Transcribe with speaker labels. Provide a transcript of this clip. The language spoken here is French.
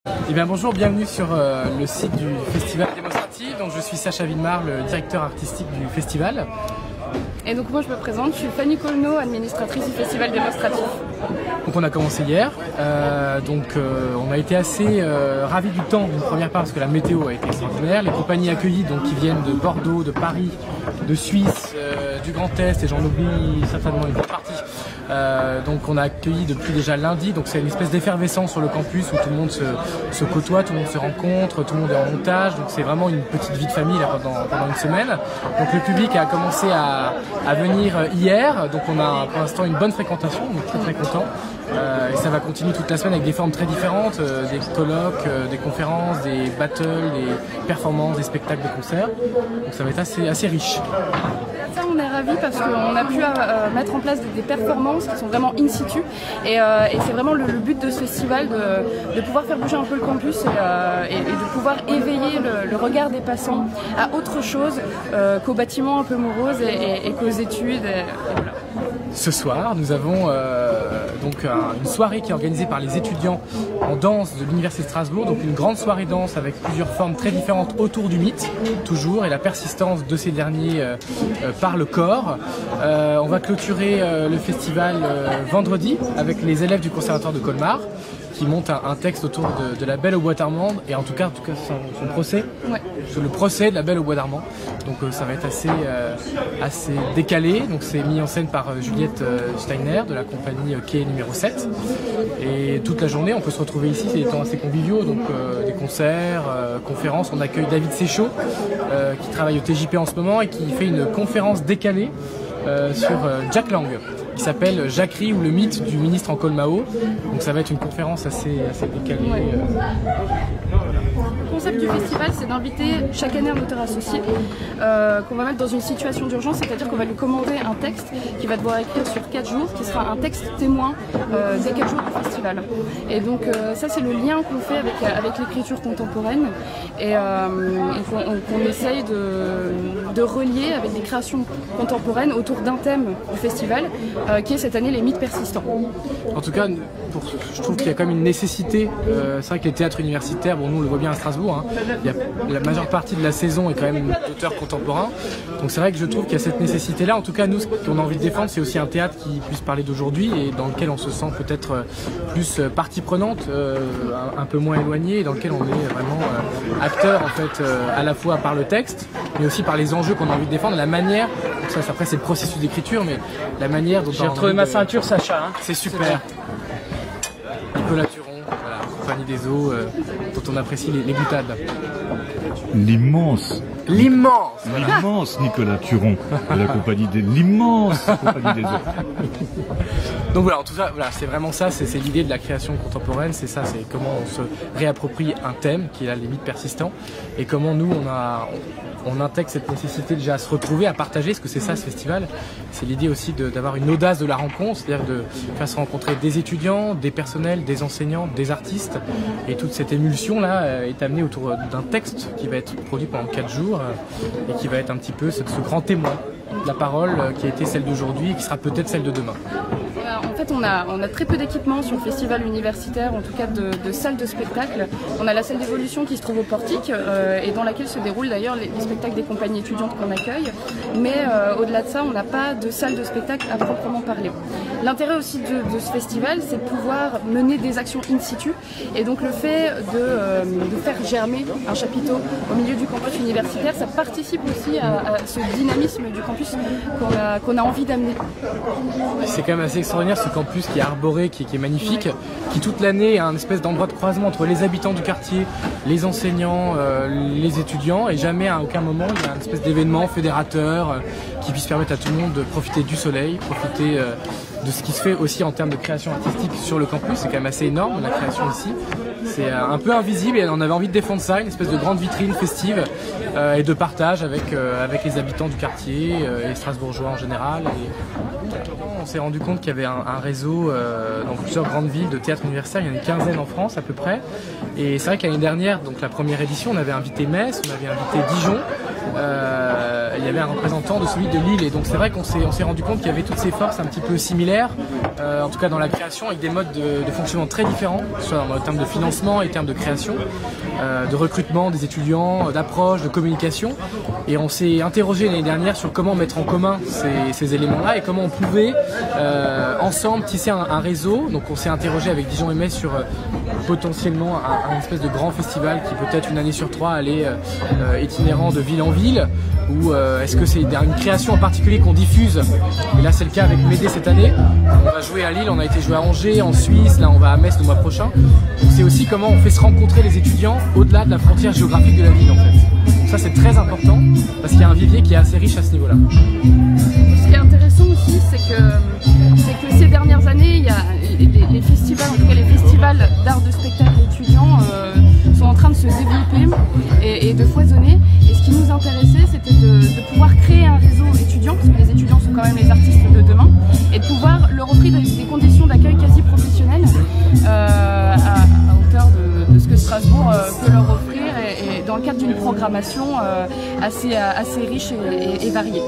Speaker 1: Eh bien bonjour, bienvenue sur le site du Festival Démonstratif. Donc je suis Sacha Villemar, le directeur artistique du festival.
Speaker 2: Et donc moi je me présente, je suis Fanny Colneau, administratrice du Festival Démonstratif.
Speaker 1: Donc on a commencé hier, on a été assez ravis du temps d'une première part parce que la météo a été extraordinaire. Les compagnies accueillies donc, qui viennent de Bordeaux, de Paris, de Suisse, du Grand Est, et j'en oublie certainement une bonne partie. Donc on a accueilli depuis déjà lundi, donc c'est une espèce d'effervescence sur le campus où tout le monde se côtoie, tout le monde se rencontre, tout le monde est en montage, donc c'est vraiment une petite vie de famille là, pendant une semaine. Donc le public a commencé à venir hier, donc on a pour l'instant une bonne fréquentation, on est très très content. Et ça va continuer toute la semaine avec des formes très différentes, des colloques, des conférences, des battles, des performances, des spectacles, des concerts. Donc ça va être assez riche.
Speaker 2: Ça, on est ravis parce qu'on a pu mettre en place des performances qui sont vraiment in situ et c'est vraiment le but de ce festival de pouvoir faire bouger un peu le campus et de pouvoir éveiller le regard des passants à autre chose qu'aux bâtiments un peu moroses et qu'aux études. Et voilà.
Speaker 1: Ce soir, nous avons une soirée qui est organisée par les étudiants en danse de l'Université de Strasbourg, donc une grande soirée danse avec plusieurs formes très différentes autour du mythe, toujours, et la persistance de ces derniers par le corps. On va clôturer le festival vendredi avec les élèves du Conservatoire de Colmar qui monte un texte autour de la Belle au Bois d'Armand et en tout cas son procès,
Speaker 2: ouais.
Speaker 1: Le procès de la Belle au Bois d'Armand. Donc ça va être assez décalé. Donc c'est mis en scène par Juliette Steiner de la compagnie Quai numéro 7. Et toute la journée, on peut se retrouver ici. C'est des temps assez conviviaux, donc des concerts, conférences. On accueille David Séchaud qui travaille au TJP en ce moment et qui fait une conférence décalée sur Jack Lang, qui s'appelle Jacquerie ou le mythe du ministre en col Mao. Donc ça va être une conférence assez décalée.
Speaker 2: Ouais. Le concept du festival, c'est d'inviter chaque année un auteur associé qu'on va mettre dans une situation d'urgence, c'est-à-dire qu'on va lui commander un texte qu'il va devoir écrire sur 4 jours, qui sera un texte témoin des 4 jours du festival. Et donc ça, c'est le lien qu'on fait avec l'écriture contemporaine et qu'on essaye de relier avec des créations contemporaines autour d'un thème du festival qui est cette année les mythes persistants.
Speaker 1: En tout cas, je trouve qu'il y a quand même une nécessité. C'est vrai que les théâtres universitaires, bon, nous on le voit bien à Strasbourg, hein, la majeure partie de la saison est quand même d'auteurs contemporains. Donc c'est vrai que je trouve qu'il y a cette nécessité-là. En tout cas, nous, ce qu'on a envie de défendre, c'est aussi un théâtre qui puisse parler d'aujourd'hui et dans lequel on se sent peut-être plus partie prenante, un peu moins éloigné, et dans lequel on est vraiment acteur en fait, à la fois par le texte, mais aussi par les enjeux qu'on a envie de défendre, la manière. Donc ça, après, c'est le processus d'écriture, mais la manière dont
Speaker 3: j'ai retrouvé ma ceinture, Sacha. Hein.
Speaker 1: C'est super. Nicolas Turon, voilà, compagnie des eaux, dont on apprécie les boutades.
Speaker 4: L'immense Nicolas Turon de la compagnie des l'immense compagnie des eaux.
Speaker 1: Donc voilà, en tout cas, voilà, c'est vraiment ça, c'est l'idée de la création contemporaine, c'est ça, c'est comment on se réapproprie un thème qui est la limite persistant et comment nous on intègre cette nécessité déjà à se retrouver, à partager, parce que c'est ça ce festival. C'est l'idée aussi d'avoir une audace de la rencontre, c'est-à-dire de faire se rencontrer des étudiants, des personnels, des enseignants, des artistes. Et toute cette émulsion-là est amenée autour d'un texte qui va être produit pendant 4 jours et qui va être un petit peu ce grand témoin de la parole qui a été celle d'aujourd'hui et qui sera peut-être celle de demain.
Speaker 2: En fait, on a très peu d'équipements sur le festival universitaire, en tout cas de salles de spectacle. On a la salle d'évolution qui se trouve au Portique et dans laquelle se déroulent d'ailleurs les spectacles des compagnies étudiantes qu'on accueille. Mais au-delà de ça, on n'a pas de salle de spectacle à proprement parler. L'intérêt aussi de ce festival, c'est de pouvoir mener des actions in situ. Et donc le fait de faire germer un chapiteau au milieu du campus universitaire, ça participe aussi à ce dynamisme du campus qu'on a envie d'amener.
Speaker 1: C'est quand même assez extraordinaire ce campus qui est arboré, qui est magnifique, qui toute l'année est un espèce d'endroit de croisement entre les habitants du quartier, les enseignants, les étudiants, et jamais à aucun moment il y a un espèce d'événement fédérateur qui puisse permettre à tout le monde de profiter du soleil, profiter de ce qui se fait aussi en termes de création artistique sur le campus. C'est quand même assez énorme la création ici. C'est un peu invisible et on avait envie de défendre ça, une espèce de grande vitrine festive et de partage avec les habitants du quartier et les Strasbourgeois en général. On s'est rendu compte qu'il y avait un réseau dans plusieurs grandes villes de théâtre universitaire. Il y en a une quinzaine en France à peu près. Et c'est vrai que l'année dernière, donc la première édition, on avait invité Metz, on avait invité Dijon. Il y avait un représentant de celui de Lille. Et donc c'est vrai qu'on s'est rendu compte qu'il y avait toutes ces forces un petit peu similaires, en tout cas dans la création, avec des modes de fonctionnement très différents, que ce soit en termes de financement, financement et en termes de création, de recrutement des étudiants, d'approche, de communication. Et on s'est interrogé l'année dernière sur comment mettre en commun ces éléments-là et comment on pouvait ensemble tisser un réseau. Donc on s'est interrogé avec Dijon-MS sur potentiellement un espèce de grand festival qui peut-être une année sur 3 allait itinérant de ville en ville, ou est-ce que c'est une création en particulier qu'on diffuse? Et là c'est le cas avec Médée cette année. On va jouer à Lille, on a été joué à Angers, en Suisse, là on va à Metz le mois prochain. Donc c'est aussi comment on fait se rencontrer les étudiants au-delà de la frontière géographique de la ville en fait. Donc ça c'est très important parce qu'il y a un vivier qui est assez riche à ce niveau-là.
Speaker 2: Ce qui est intéressant aussi, c'est que ces dernières années, il y a les festivals, en tout cas les festivals d'art de spectacle étudiants sont en train de se développer et de foisonner. Et ce qui nous intéressait, c'était de pouvoir créer un réseau étudiant, parce que les étudiants sont quand même les artistes de demain, et de pouvoir leur offrir des conditions d'accueil quasi professionnelles à hauteur de ce que Strasbourg peut leur offrir, et dans le cadre d'une programmation assez riche et variée.